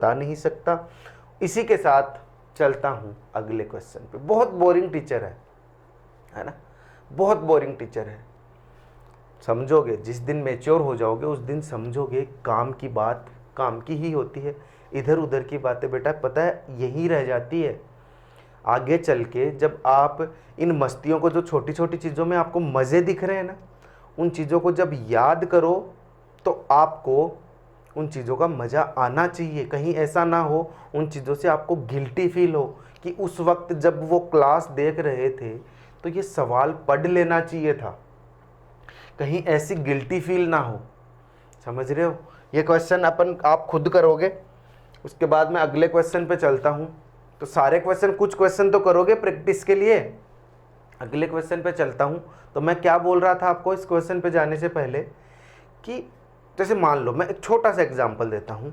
बता नहीं सकता। इसी के साथ चलता हूँ अगले क्वेश्चन पे। बहुत बोरिंग टीचर है ना, बहुत बोरिंग टीचर है। समझोगे जिस दिन मैच्योर हो जाओगे उस दिन समझोगे काम की बात काम की ही होती है, इधर उधर की बातें बेटा पता है यही रह जाती है। आगे चल के जब आप इन मस्तियों को, जो छोटी छोटी चीज़ों में आपको मज़े दिख रहे हैं ना, उन चीज़ों को जब याद करो तो आपको उन चीज़ों का मज़ा आना चाहिए। कहीं ऐसा ना हो उन चीज़ों से आपको गिल्टी फील हो कि उस वक्त जब वो क्लास देख रहे थे तो ये सवाल पढ़ लेना चाहिए था, कहीं ऐसी गिल्टी फील ना हो। समझ रहे हो? ये क्वेश्चन आप खुद करोगे, उसके बाद मैं अगले क्वेश्चन पे चलता हूँ। तो सारे क्वेश्चन, कुछ क्वेश्चन तो करोगे प्रैक्टिस के लिए। अगले क्वेश्चन पे चलता हूँ। तो मैं क्या बोल रहा था आपको इस क्वेश्चन पे जाने से पहले कि जैसे मान लो मैं एक छोटा सा एग्जांपल देता हूँ।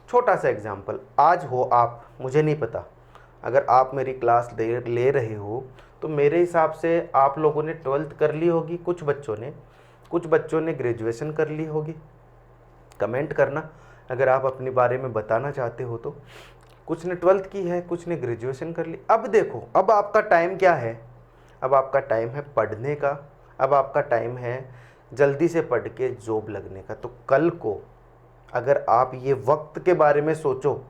छोटा सा एग्जांपल, आज हो आप, मुझे नहीं पता, अगर आप मेरी क्लास ले रहे हो तो मेरे हिसाब से आप लोगों ने 12th कर ली होगी, कुछ बच्चों ने ग्रेजुएशन कर ली होगी। कमेंट करना अगर आप अपने बारे में बताना चाहते हो तो। कुछ ने 12th की है, कुछ ने ग्रेजुएशन कर ली। अब देखो, अब आपका टाइम क्या है? अब आपका टाइम है पढ़ने का, अब आपका टाइम है जल्दी से पढ़ के जॉब लगने का। तो कल को अगर आप ये वक्त के बारे में सोचो,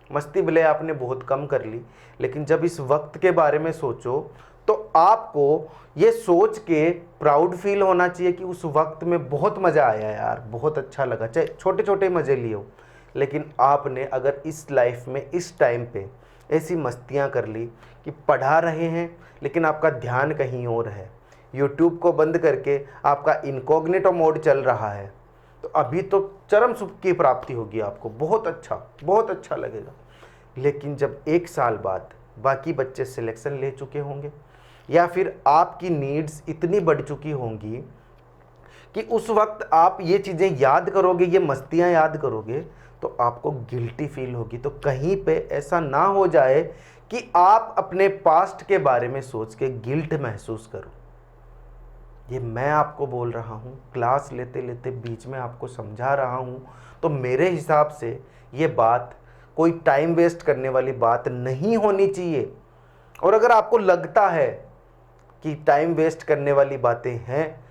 मस्ती भले आपने बहुत कम कर ली, लेकिन जब इस वक्त के बारे में सोचो तो आपको ये सोच के प्राउड फील होना चाहिए कि उस वक्त में बहुत मज़ा आया यार, बहुत अच्छा लगा। चाहे छोटे छोटे मज़े लिए हो, लेकिन आपने अगर इस लाइफ में इस टाइम पे ऐसी मस्तियाँ कर ली कि पढ़ा रहे हैं लेकिन आपका ध्यान कहीं और है, यूट्यूब को बंद करके आपका इनकॉग्निटो मोड चल रहा है, तो अभी तो चरम सुख की प्राप्ति होगी आपको, बहुत अच्छा लगेगा। लेकिन जब 1 साल बाद बाकी बच्चे सिलेक्शन ले चुके होंगे या फिर आपकी नीड्स इतनी बढ़ चुकी होंगी कि उस वक्त आप ये चीज़ें याद करोगे, ये मस्तियाँ याद करोगे, तो आपको गिल्टी फील होगी। तो कहीं पे ऐसा ना हो जाए कि आप अपने पास्ट के बारे में सोच के गिल्ट महसूस करो। ये मैं आपको बोल रहा हूँ, क्लास लेते लेते बीच में आपको समझा रहा हूँ। तो मेरे हिसाब से ये बात कोई टाइम वेस्ट करने वाली बात नहीं होनी चाहिए। और अगर आपको लगता है कि टाइम वेस्ट करने वाली बातें हैं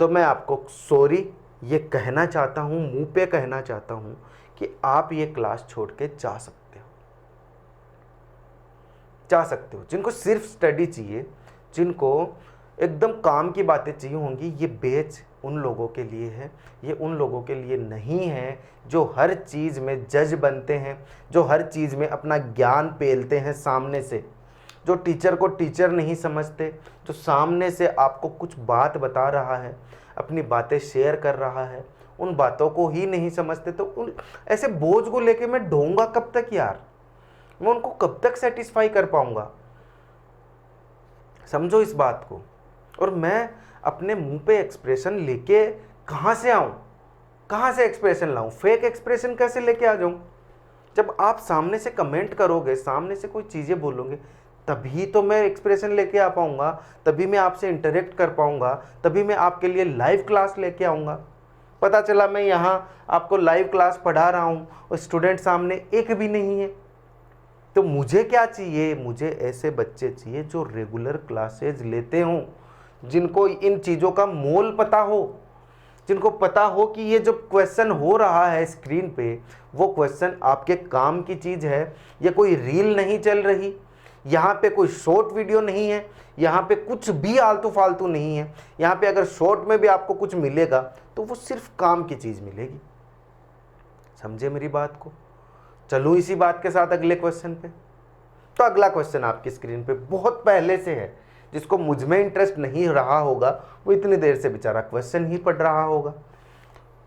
तो मैं आपको सॉरी ये कहना चाहता हूँ, मुंह पे कहना चाहता हूँ कि आप ये क्लास छोड़ के जा सकते हो। जिनको सिर्फ स्टडी चाहिए, जिनको एकदम काम की बातें चाहिए होंगी, ये बैच उन लोगों के लिए है। ये उन लोगों के लिए नहीं है जो हर चीज़ में जज बनते हैं, जो हर चीज़ में अपना ज्ञान पेलते हैं सामने से, जो टीचर को टीचर नहीं समझते, जो सामने से आपको कुछ बात बता रहा है, अपनी बातें शेयर कर रहा है, उन बातों को ही नहीं समझते। तो उन ऐसे बोझ को लेके मैं ढोऊंगा कब तक यार? मैं उनको कब तक सेटिस्फाई कर पाऊंगा? समझो इस बात को। और मैं अपने मुंह पे एक्सप्रेशन लेके कहाँ से आऊँ, कहाँ से एक्सप्रेशन लाऊं? फेक एक्सप्रेशन कैसे लेके आ जाऊं? जब आप सामने से कमेंट करोगे, सामने से कोई चीज़ें बोलोगे, तभी तो मैं एक्सप्रेशन लेके आ पाऊंगा, तभी मैं आपसे इंटरेक्ट कर पाऊंगा, तभी मैं आपके लिए लाइव क्लास लेके आऊँगा। पता चला मैं यहाँ आपको लाइव क्लास पढ़ा रहा हूँ और स्टूडेंट सामने एक भी नहीं है। तो मुझे क्या चाहिए? मुझे ऐसे बच्चे चाहिए जो रेगुलर क्लासेज लेते हों, जिनको इन चीज़ों का मोल पता हो, जिनको पता हो कि ये जो क्वेश्चन हो रहा है स्क्रीन पे, वो क्वेश्चन आपके काम की चीज़ है। ये कोई रील नहीं चल रही, यहाँ पे कोई शॉर्ट वीडियो नहीं है, यहाँ पे कुछ भी आलतू फालतू नहीं है। यहाँ पे अगर शॉर्ट में भी आपको कुछ मिलेगा तो वो सिर्फ काम की चीज़ मिलेगी। समझे मेरी बात को? चलूँ इसी बात के साथ अगले क्वेश्चन पे। तो अगला क्वेश्चन आपकी स्क्रीन पे बहुत पहले से है, जिसको मुझ में इंटरेस्ट नहीं रहा होगा वो इतनी देर से बेचारा क्वेश्चन ही पढ़ रहा होगा,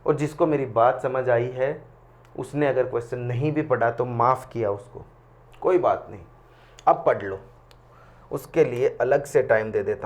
और जिसको मेरी बात समझ आई है उसने अगर क्वेश्चन नहीं भी पढ़ा तो माफ़ किया उसको, कोई बात नहीं, अब पढ़ लो। उसके लिए अलग से टाइम दे देता हूँ।